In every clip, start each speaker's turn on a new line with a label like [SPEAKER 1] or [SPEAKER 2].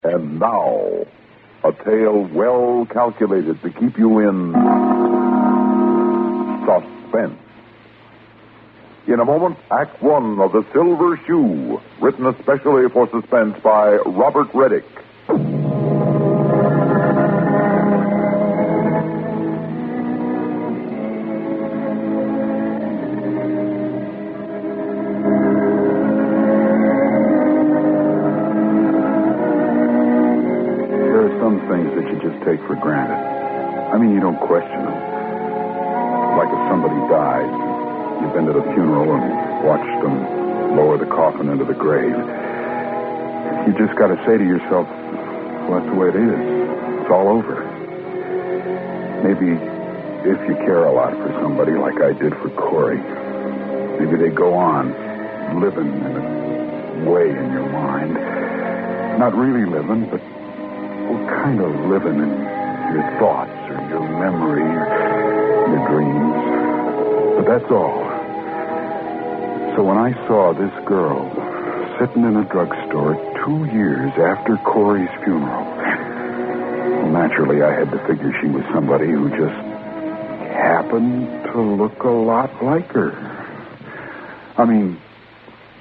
[SPEAKER 1] And now, a tale well calculated to keep you in suspense. In a moment, Act One of The Silver Shoe, written especially for Suspense by Robert Reddick.
[SPEAKER 2] Take for granted. I mean, you don't question them. Like if somebody died, you've been to the funeral and watched them lower the coffin into the grave. You just got to say to yourself, well, that's the way it is. It's all over. Maybe if you care a lot for somebody like I did for Corey, maybe they go on living in a way in your mind. Not really living, but kind of living in your thoughts or your memory or your dreams. But that's all. So when I saw this girl sitting in a drugstore 2 years after Corey's funeral, well, naturally I had to figure she was somebody who just happened to look a lot like her. I mean,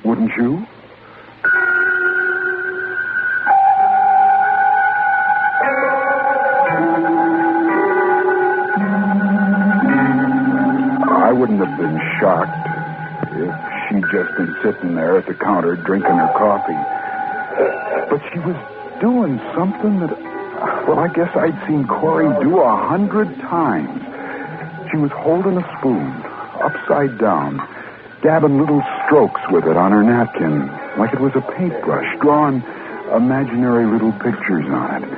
[SPEAKER 2] wouldn't you? I wouldn't have been shocked if she'd just been sitting there at the counter drinking her coffee. But she was doing something that, well, I guess I'd seen Corey do 100 times. She was holding a spoon, upside down, dabbing little strokes with it on her napkin, like it was a paintbrush, drawing imaginary little pictures on it.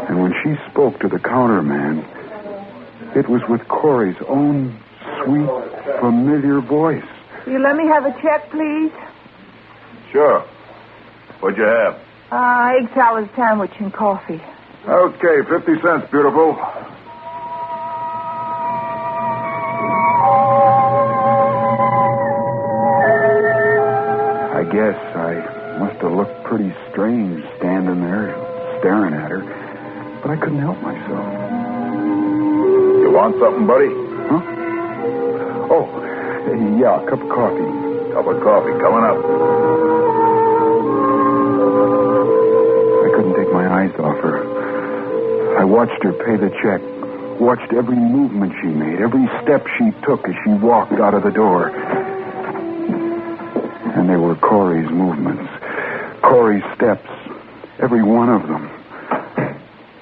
[SPEAKER 2] And when she spoke to the counter man, it was with Corey's own sweet, familiar voice.
[SPEAKER 3] Will you let me have a check, please?
[SPEAKER 1] Sure. What'd you have?
[SPEAKER 3] Egg salad sandwich and coffee.
[SPEAKER 1] Okay, 50 cents, beautiful.
[SPEAKER 2] I guess I must have looked pretty strange standing there, staring at her, but I couldn't help myself.
[SPEAKER 1] You want something, buddy?
[SPEAKER 2] Huh? Oh, yeah, a cup of coffee.
[SPEAKER 1] Cup of coffee coming up.
[SPEAKER 2] I couldn't take my eyes off her. I watched her pay the check, watched every movement she made, every step she took as she walked out of the door. And they were Corey's movements, Corey's steps, every one of them.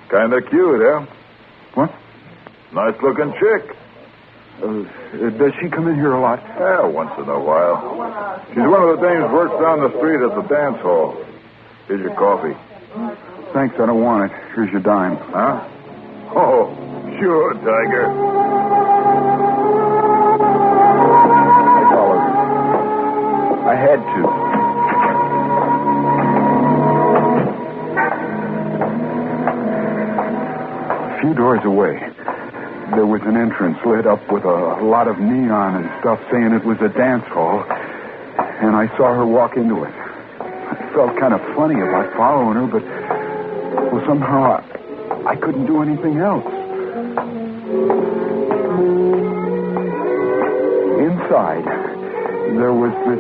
[SPEAKER 1] Kind of cute, eh?
[SPEAKER 2] What?
[SPEAKER 1] Nice-looking chick.
[SPEAKER 2] Does she come in here a lot?
[SPEAKER 1] Yeah, once in a while. She's one of the dames who works down the street at the dance hall. Here's your coffee.
[SPEAKER 2] Thanks, I don't want it. Here's your dime.
[SPEAKER 1] Huh? Oh, sure, Tiger.
[SPEAKER 2] I followed her. I had to. A few doors away, there was an entrance lit up with a lot of neon and stuff saying it was a dance hall, and I saw her walk into it. I felt kind of funny about following her, but, well, somehow I couldn't do anything else. Inside, there was this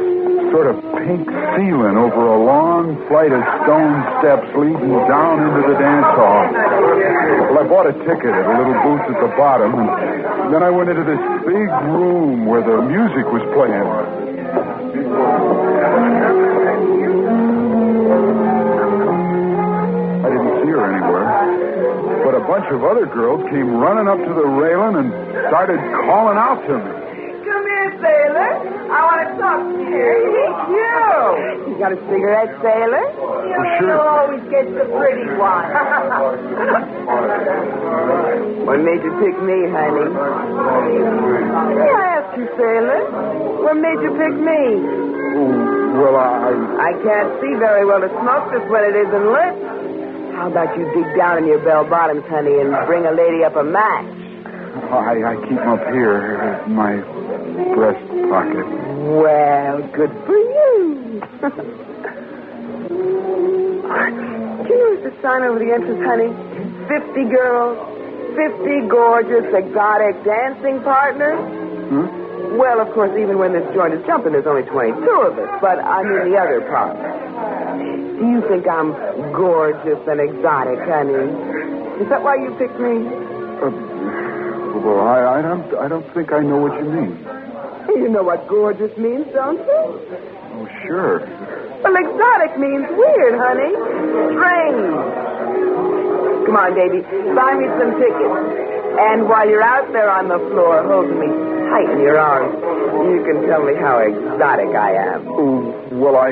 [SPEAKER 2] sort of pink ceiling over a long flight of stone steps leading down into the dance hall. Well, I bought a ticket at a little booth at the bottom, and then I went into this big room where the music was playing. I didn't see her anywhere, but a bunch of other girls came running up to the railing and started calling out to me.
[SPEAKER 3] Come here, sailor. I want to talk to you. Meet you. You got a cigarette, sailor? You always get the pretty one. What made you pick me, honey? May I ask you, sailor? What made you pick me?
[SPEAKER 2] Well,
[SPEAKER 3] I can't see very well to smoke this when it isn't lit. How about you dig down in your bell bottoms, honey, and bring a lady up a match?
[SPEAKER 2] I keep them up here in my breast pocket.
[SPEAKER 3] Well, good for you. Do you notice the sign over the entrance, honey? 50 girls, 50 gorgeous, exotic dancing partners. Well, of course, even when this joint is jumping, there's only 22 of us. But I mean the other partners. Do you think I'm gorgeous and exotic, honey? Is that why you picked me?
[SPEAKER 2] Well, I don't think I know what you mean.
[SPEAKER 3] You know what gorgeous means, don't you?
[SPEAKER 2] Oh, sure.
[SPEAKER 3] Well, exotic means weird, honey. Strange. Come on, baby. Buy me some tickets. And while you're out there on the floor holding me tight in your arms, you can tell me how exotic I am.
[SPEAKER 2] Oh, well, I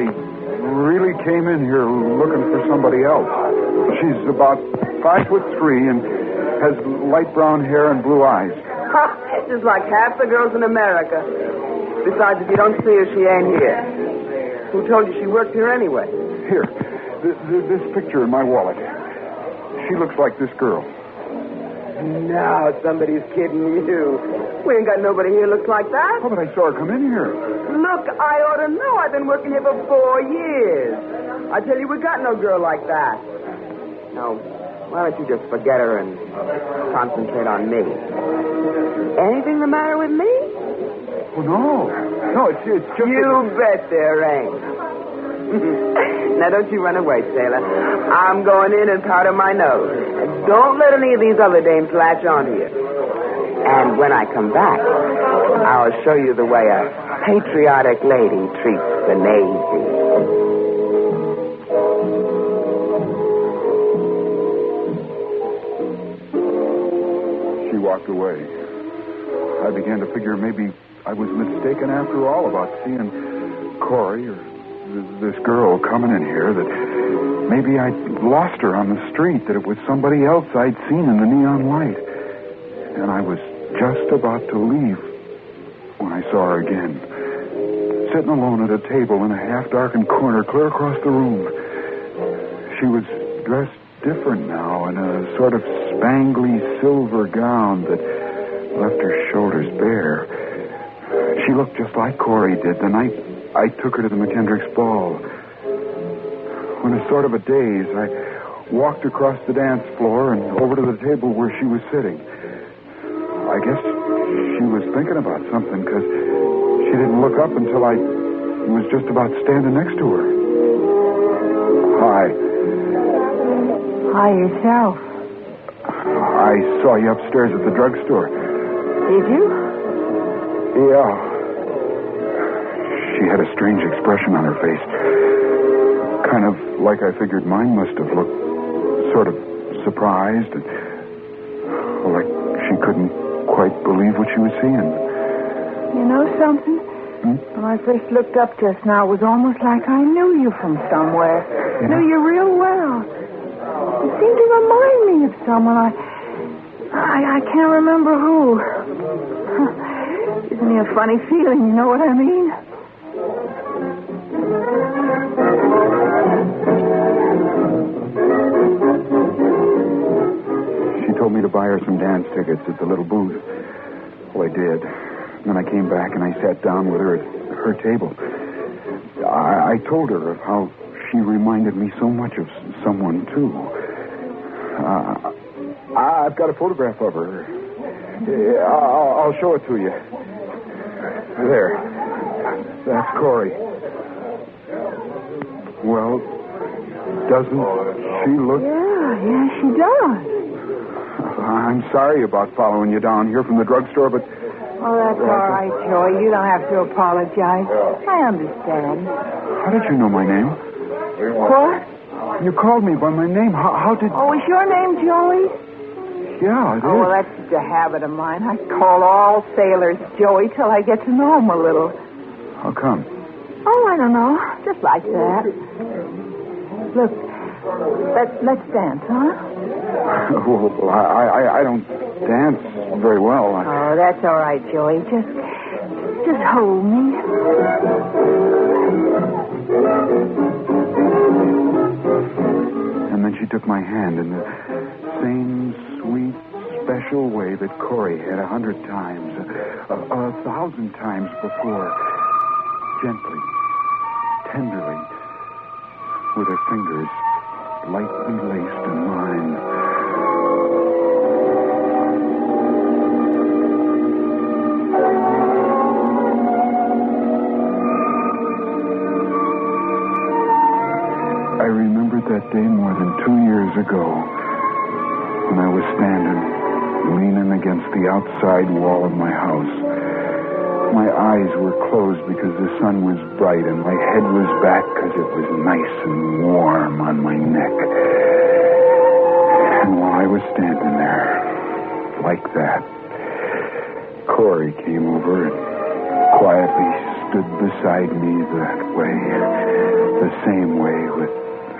[SPEAKER 2] really came in here looking for somebody else. She's about 5'3" and has light brown hair and blue eyes.
[SPEAKER 3] Just like half the girls in America. Besides, if you don't see her, she ain't here. Who told you she worked here anyway?
[SPEAKER 2] Here, this picture in my wallet. She looks like this girl.
[SPEAKER 3] No, somebody's kidding you. We ain't got nobody here looks like that.
[SPEAKER 2] Oh, but I saw her come in here.
[SPEAKER 3] Look, I ought to know. I've been working here for 4 years. I tell you, we got no girl like that. No, why don't you just forget her and concentrate on me? Anything the matter with me?
[SPEAKER 2] Oh, no. No, it's just...
[SPEAKER 3] You bet there ain't. Now, don't you run away, sailor. I'm going in and powder my nose. Don't let any of these other dames latch on to you. And when I come back, I'll show you the way a patriotic lady treats the Navy.
[SPEAKER 2] She walked away. I began to figure maybe I was mistaken after all about seeing Corey or this girl coming in here, that maybe I'd lost her on the street, that it was somebody else I'd seen in the neon light. And I was just about to leave when I saw her again, sitting alone at a table in a half-darkened corner clear across the room. She was dressed different now in a sort of spangly silver gown that left her shoulders bare. She looked just like Corey did the night I took her to the McKendrick's ball. In a sort of a daze, I walked across the dance floor and over to the table where she was sitting. I guess she was thinking about something, because she didn't look up until I was just about standing next to her. Hi.
[SPEAKER 4] Hi yourself.
[SPEAKER 2] I saw you upstairs at the drugstore.
[SPEAKER 4] Did you?
[SPEAKER 2] Yeah. She had a strange expression on her face. Kind of like I figured mine must have looked. Sort of surprised. And, like she couldn't quite believe what she was seeing.
[SPEAKER 4] You know something? When I first looked up just now, it was almost like I knew you from somewhere.
[SPEAKER 2] Yeah.
[SPEAKER 4] Knew you real well. You seem to remind me of someone. I can't remember who. Gives me a funny feeling, you know what I mean?
[SPEAKER 2] She told me to buy her some dance tickets at the little booth. Well, I did. Then I came back and I sat down with her at her table. I told her of how she reminded me so much of someone, too. I've got a photograph of her. I'll show it to you. There. That's Corey. Well, doesn't she look...
[SPEAKER 4] Yeah, she does.
[SPEAKER 2] I'm sorry about following you down here from the drugstore, but...
[SPEAKER 4] Oh, that's all right, Joey. You don't have to apologize. I understand.
[SPEAKER 2] How did you know my name?
[SPEAKER 4] What?
[SPEAKER 2] You called me by my name. How did...
[SPEAKER 4] Oh, is your name Joey?
[SPEAKER 2] Yeah, it
[SPEAKER 4] Oh, well,
[SPEAKER 2] is.
[SPEAKER 4] that's just a habit of mine. I call all sailors Joey till I get to know them a little.
[SPEAKER 2] How come?
[SPEAKER 4] Oh, I don't know. Just like that. Look, let's dance, huh?
[SPEAKER 2] Well, I don't dance very well.
[SPEAKER 4] Oh, that's all right, Joey. Just hold me.
[SPEAKER 2] And then she took my hand in the same sweet, special way that Corey had 100 times, 1,000 times before. Gently, tenderly, with her fingers lightly laced in mine. I remembered that day more than 2 years ago when I was standing, leaning against the outside wall of my house. My eyes were closed because the sun was bright, and my head was back because it was nice and warm on my neck. And while I was standing there, like that, Corey came over and quietly stood beside me that way, the same way, with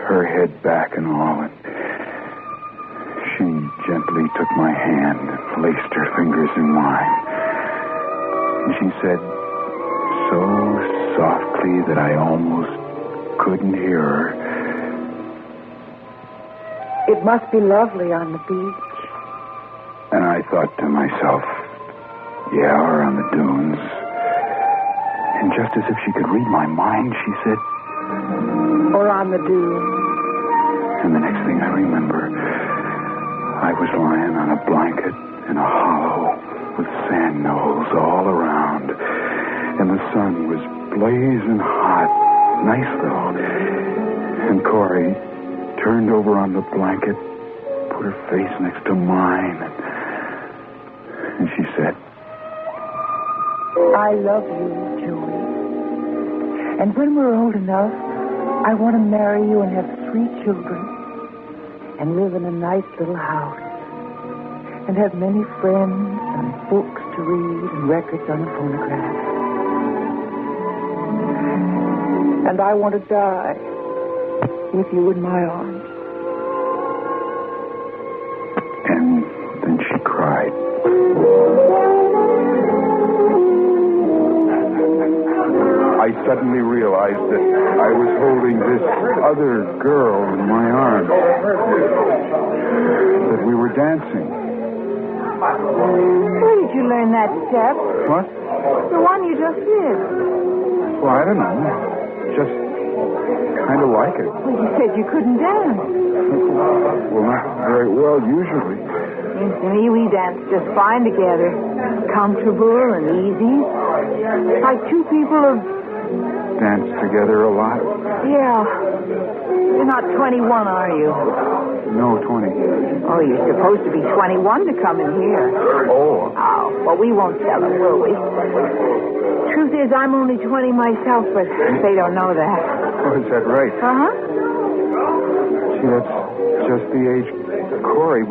[SPEAKER 2] her head back and all. And she gently took my hand and laced her fingers in mine. And she said, so softly that I almost couldn't hear her,
[SPEAKER 4] It must be lovely on the beach.
[SPEAKER 2] and I thought to myself, yeah, or on the dunes. And just as if she could read my mind, she said,
[SPEAKER 4] Or on the dunes.
[SPEAKER 2] and the next thing I remember, I was lying on a blanket in a hollow with sand knolls all around, and the sun was blazing hot. Nice, though. And Corey turned over on the blanket, put her face next to mine, and she said,
[SPEAKER 4] I love you, Joey. And when we're old enough, I want to marry you and have 3 children and live in a nice little house and have many friends and books to read and records on the phonograph. And I want to die with you in my arms.
[SPEAKER 2] and then she cried. I suddenly realized that I was holding this other girl in my arms, that we were dancing.
[SPEAKER 4] Where did you learn that step?
[SPEAKER 2] What?
[SPEAKER 4] The one you just did.
[SPEAKER 2] Well, I don't know. Just kind of like it.
[SPEAKER 4] Well, you said you couldn't dance.
[SPEAKER 2] Well, not very well, usually.
[SPEAKER 4] Seems to me we dance just fine together. Comfortable and easy. Like 2 people have...
[SPEAKER 2] Danced together a lot?
[SPEAKER 4] Yeah. You're not 21, are you?
[SPEAKER 2] No, 20.
[SPEAKER 4] Oh, you're supposed to be 21 to come in here.
[SPEAKER 2] Oh.
[SPEAKER 4] Oh, well, we won't tell them, will we? Truth is, I'm only 20 myself, but they don't know that.
[SPEAKER 2] Oh, is that right?
[SPEAKER 4] Uh-huh.
[SPEAKER 2] See, that's just the age Corey...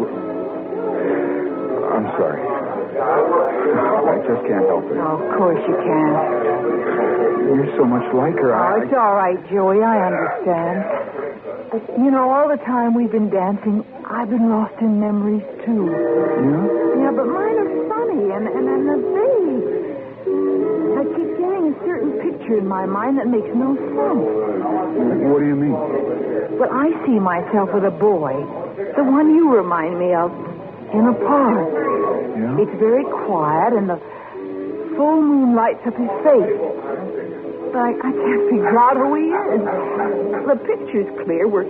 [SPEAKER 2] I'm sorry. I just can't help it.
[SPEAKER 4] Oh, of course you can.
[SPEAKER 2] You're so much like her.
[SPEAKER 4] Oh, it's all right, Joey. I understand. But, you know, all the time we've been dancing, I've been lost in memories, too.
[SPEAKER 2] Yeah?
[SPEAKER 4] Yeah, but mine are funny and they're vague. I keep getting a certain picture in my mind that makes no sense.
[SPEAKER 2] What do you mean?
[SPEAKER 4] But I see myself with a boy, the one you remind me of, in a park.
[SPEAKER 2] Yeah?
[SPEAKER 4] It's very quiet, and the full moon lights up his face. But I can't figure out who he is. The picture's clear. We're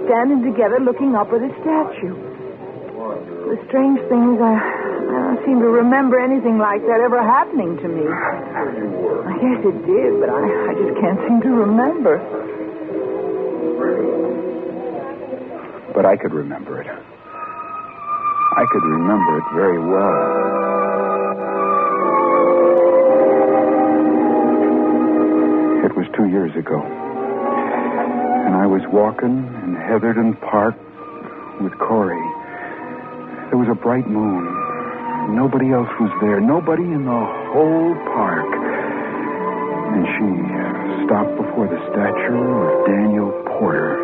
[SPEAKER 4] standing together looking up at a statue. The strange thing is I don't seem to remember anything like that ever happening to me. I guess it did, but I just can't seem to remember.
[SPEAKER 2] But I could remember it. I could remember it very well. It was 2 years ago. And I was walking in Heatherton Park with Corey. There was a bright moon. Nobody else was there. Nobody in the whole park. And she stopped before the statue of Daniel Porter,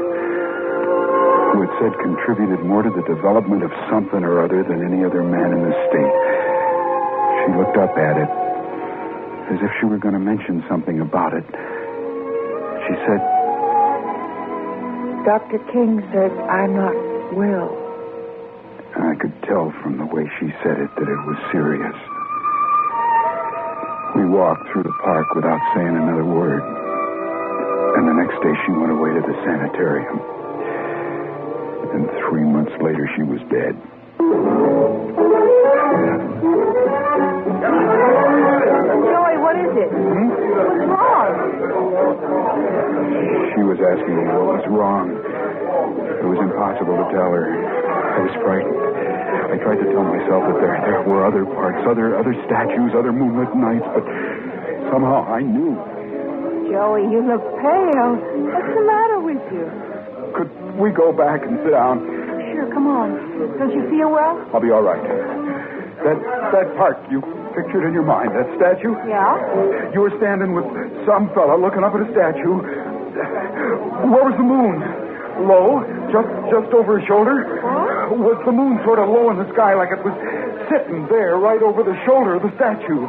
[SPEAKER 2] who it said contributed more to the development of something or other than any other man in the state. She looked up at it, as if she were going to mention something about it. She said,
[SPEAKER 4] Dr. King said I'm not well.
[SPEAKER 2] and I could tell from the way she said it that it was serious. We walked through the park without saying another word. And the next day she went away to the sanitarium. And 3 months later, she was dead.
[SPEAKER 4] Joey, what is it? What's wrong?
[SPEAKER 2] She was asking me what was wrong. It was impossible to tell her. I was frightened. I tried to tell myself that there were other parts, other statues, other moonlit nights, but somehow I knew.
[SPEAKER 4] Joey, you look pale. What's the matter with you?
[SPEAKER 2] Could we go back and sit down?
[SPEAKER 4] Sure, come on. Don't you feel well?
[SPEAKER 2] I'll be all right. That part you pictured in your mind, that statue?
[SPEAKER 4] Yeah?
[SPEAKER 2] You were standing with some fella looking up at a statue. Where was the moon? Low? Just over his shoulder?
[SPEAKER 4] What?
[SPEAKER 2] Was the moon sort of low in the sky like it was sitting there right over the shoulder of the statue?
[SPEAKER 4] I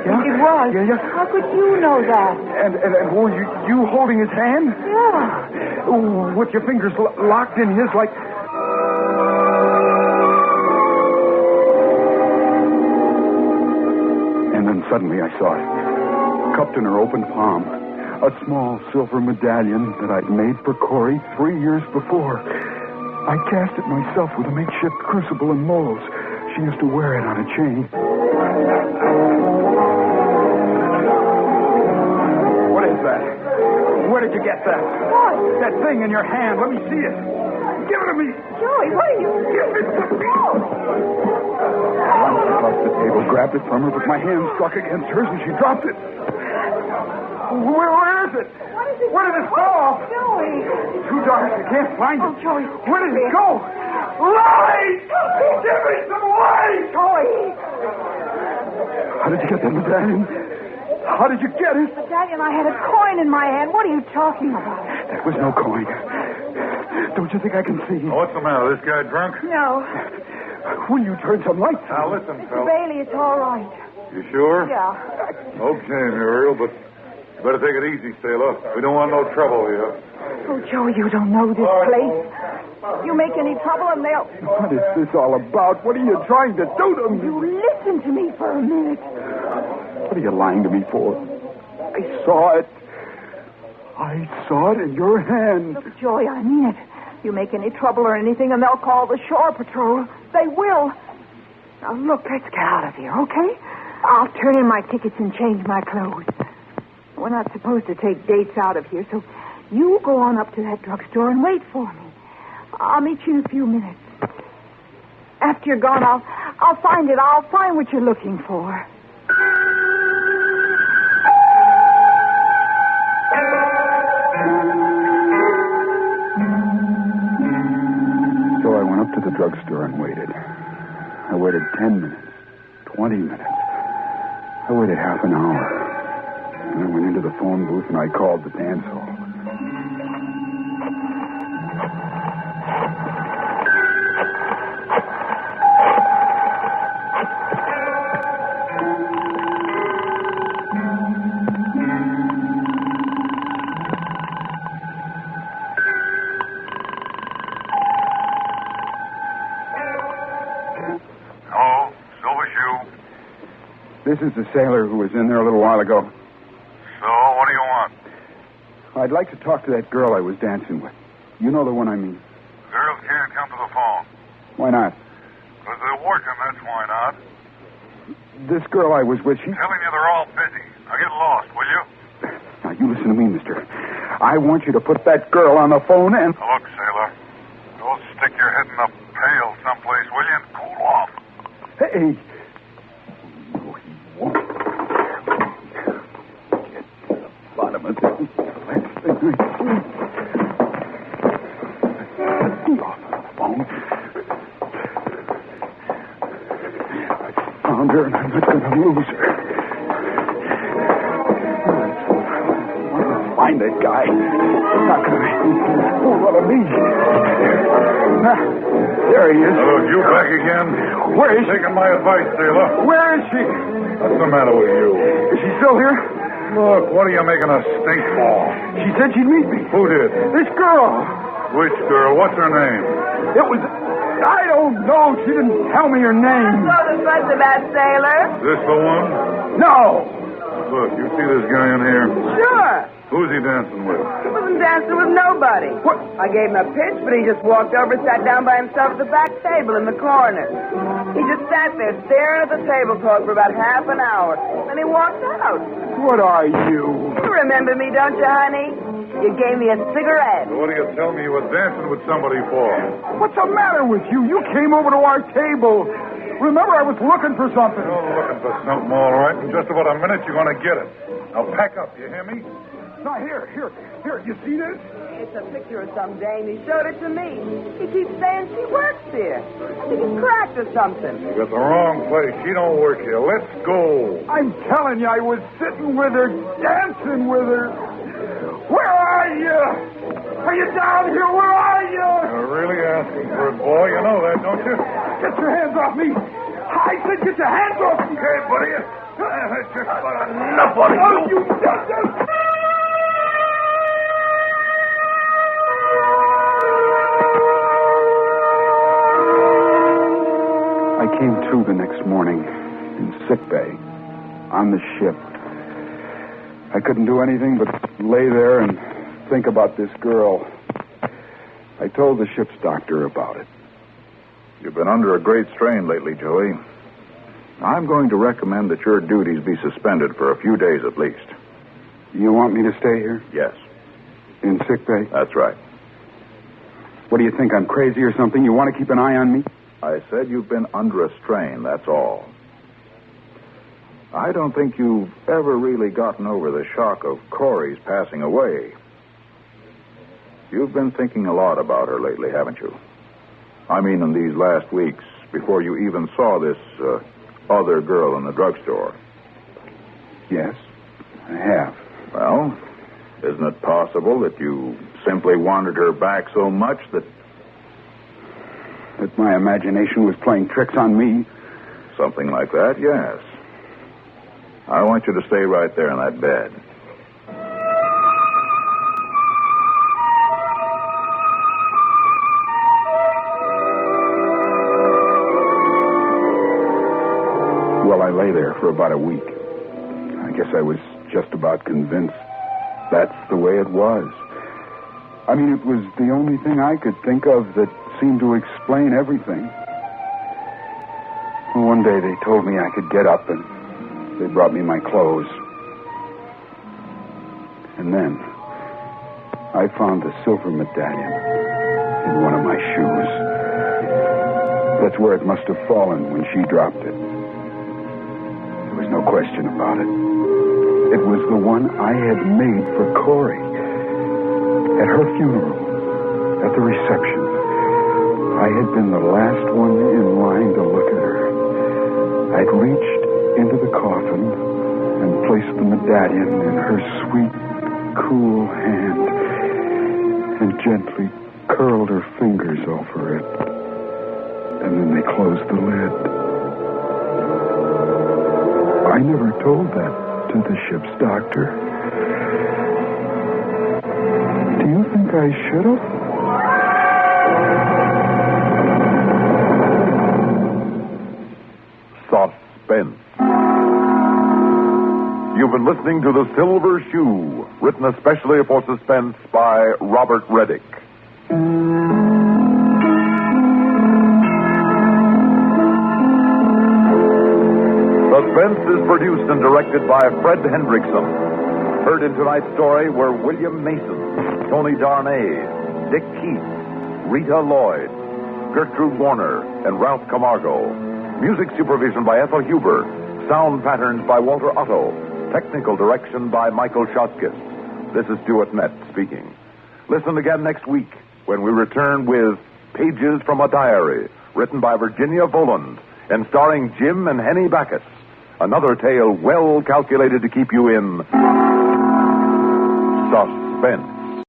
[SPEAKER 4] think it was.
[SPEAKER 2] Yeah.
[SPEAKER 4] How could you know that?
[SPEAKER 2] And were you holding his hand?
[SPEAKER 4] Yeah.
[SPEAKER 2] With your fingers locked in his like... And then suddenly I saw it. Cupped in her open palm. A small silver medallion that I'd made for Corey 3 years before. I cast it myself with a makeshift crucible and molds. She used to wear it on a chain. What is that? Where did you get that?
[SPEAKER 4] What?
[SPEAKER 2] That thing in your hand. Let me see it. Give it to me.
[SPEAKER 4] Joey, what are you...
[SPEAKER 2] Give it to me. I launched across the table, grabbed it from her, but my hand struck against hers and she dropped it. Where is it?
[SPEAKER 4] What is it?
[SPEAKER 2] Where did it fall?
[SPEAKER 4] Joey.
[SPEAKER 2] It's too dark. I can't find it.
[SPEAKER 4] Oh, Joey.
[SPEAKER 2] Where did it go? Light! Give me some light!
[SPEAKER 4] Joey.
[SPEAKER 2] How did you get that medallion? How did you get it?
[SPEAKER 4] Medallion, I had a coin in my hand. What are you talking about?
[SPEAKER 2] That was no coin. Don't you think I can see?
[SPEAKER 1] What's the matter? This guy drunk?
[SPEAKER 4] No.
[SPEAKER 2] Will you turn some lights
[SPEAKER 1] Now,
[SPEAKER 2] on?
[SPEAKER 1] listen,
[SPEAKER 4] Mr.
[SPEAKER 1] fella.
[SPEAKER 4] Bailey, it's all right.
[SPEAKER 1] You sure?
[SPEAKER 4] Yeah.
[SPEAKER 1] Okay, Muriel, but you better take it easy, sailor. We don't want no trouble here.
[SPEAKER 4] Oh, Joey, you don't know this place. You make any trouble and they'll...
[SPEAKER 2] What is this all about? What are you trying to do to me?
[SPEAKER 4] You listen to me for a minute.
[SPEAKER 2] What are you lying to me for? I saw it. I saw it in your hand.
[SPEAKER 4] Look, Joey, I mean it. You make any trouble or anything and they'll call the shore patrol. They will. Now, look, let's get out of here, okay? I'll turn in my tickets and change my clothes. We're not supposed to take dates out of here, so you go on up to that drugstore and wait for me. I'll meet you in a few minutes. After you're gone, I'll find it. I'll find what you're looking for.
[SPEAKER 2] So I went up to the drugstore and waited. I waited 10 minutes, 20 minutes. I waited half an hour. And I went into the phone booth and I called the dance hall.
[SPEAKER 1] Hello, Silver Shoe.
[SPEAKER 2] This is the sailor who was in there a little while ago.
[SPEAKER 1] So, what do you want?
[SPEAKER 2] I'd like to talk to that girl I was dancing with. You know the one I mean.
[SPEAKER 1] Girls can't come to the phone.
[SPEAKER 2] Why not?
[SPEAKER 1] Because they're working, that's why not.
[SPEAKER 2] This girl I was with, she...
[SPEAKER 1] Telling you they're all busy. Now get lost, will you?
[SPEAKER 2] Now, you listen to me, mister. I want you to put that girl on the phone and...
[SPEAKER 1] Now, look, sailor. Go stick your head in a pail someplace, will you, and cool off.
[SPEAKER 2] Hey! No, he won't. Get to the bottom of this. Last thing I see. Get off the phone. I found her, and I'm not going to lose her. Let's find that guy. He's not going to make me fool out of me. There he is.
[SPEAKER 1] Hello, you back again?
[SPEAKER 2] Where is she?
[SPEAKER 1] Taking my advice, sailor.
[SPEAKER 2] Where is she?
[SPEAKER 1] What's the matter with you?
[SPEAKER 2] Is she still here?
[SPEAKER 1] Look, what are you making a stink for?
[SPEAKER 2] She said she'd meet me.
[SPEAKER 1] Who did?
[SPEAKER 2] This girl.
[SPEAKER 1] Which girl? What's her name?
[SPEAKER 2] It was... I don't know. She didn't tell me her name.
[SPEAKER 3] So the rest of that sailor?
[SPEAKER 1] This the one?
[SPEAKER 2] No.
[SPEAKER 1] Look, you see this guy in here?
[SPEAKER 3] Sure.
[SPEAKER 1] Who's he dancing with?
[SPEAKER 3] It was wasn't dancing with nobody.
[SPEAKER 2] What?
[SPEAKER 3] I gave him a pitch, but he just walked over, sat down by himself at the back table in the corner. He just sat there staring at the tablecloth for about half an hour. Then he walked out.
[SPEAKER 2] What are you?
[SPEAKER 3] You remember me, don't you, honey? You gave me a cigarette.
[SPEAKER 1] What do you tell me you were dancing with somebody for?
[SPEAKER 2] What's the matter with you? You came over to our table. Remember, I was looking for something.
[SPEAKER 1] You're looking for something, all right. In just about a minute, you're going to get it. Now, pack up. You hear me?
[SPEAKER 2] Now, here. You see this?
[SPEAKER 3] It's a picture of some dame. He showed it to me. He keeps saying she works here. I think he's cracked or something.
[SPEAKER 1] You got the wrong place. She don't work here. Let's go.
[SPEAKER 2] I'm telling you, I was sitting with her, dancing with her. Where are you? Are you down here? Where are you?
[SPEAKER 1] You're really asking for it, boy. You know that, don't you?
[SPEAKER 2] Get your hands off me. I said get your hands off me.
[SPEAKER 1] Okay, buddy. That's just about enough on you.
[SPEAKER 2] Oh, you done. I came to the next morning in sickbay on the ship. I couldn't do anything but lay there and think about this girl. I told the ship's doctor about it.
[SPEAKER 1] You've been under a great strain lately, Joey. I'm going to recommend that your duties be suspended for a few days at least.
[SPEAKER 2] You want me to stay here?
[SPEAKER 1] Yes,
[SPEAKER 2] In sickbay?
[SPEAKER 1] that's right.
[SPEAKER 2] What do you think, I'm crazy or something? You want to keep an eye on me?
[SPEAKER 1] I said you've been under a strain, that's all. I don't think you've ever really gotten over the shock of Corey's passing away. You've been thinking a lot about her lately, haven't you? I mean, in these last weeks, before you even saw this other girl in the drugstore.
[SPEAKER 2] Yes, I have.
[SPEAKER 1] Well, isn't it possible that you simply wanted her back so much that
[SPEAKER 2] my imagination was playing tricks on me?
[SPEAKER 1] something like that? Yes. I want you to stay right there in that bed.
[SPEAKER 2] Well, I lay there for about a week. I guess I was just about convinced that's the way it was. I mean, it was the only thing I could think of that seemed to explain everything. Well, one day they told me I could get up, and they brought me my clothes. And then I found the silver medallion in one of my shoes. That's where it must have fallen when she dropped it. There was no question about it. It was the one I had made for Corey. At her funeral, at the reception, I had been the last one in line to look at her. I'd reached into the coffin and placed the medallion in her sweet, cool hand and gently curled her fingers over it. And then they closed the lid. I never told that to the ship's doctor. Do you think I should have?
[SPEAKER 1] Suspense. You've been listening to The Silver Shoe, written especially for Suspense by Robert Reddick. Suspense is produced and directed by Fred Hendrickson. Heard in tonight's story were William Mason, Tony Darnay, Dick Keith, Rita Lloyd, Gertrude Warner, and Ralph Camargo. Music supervision by Ethel Huber. Sound patterns by Walter Otto. Technical direction by Michael Shoskis. This is Stuart Nett speaking. Listen again next week when we return with Pages from a Diary, written by Virginia Voland and starring Jim and Henny Backus. Another tale well calculated to keep you in suspense.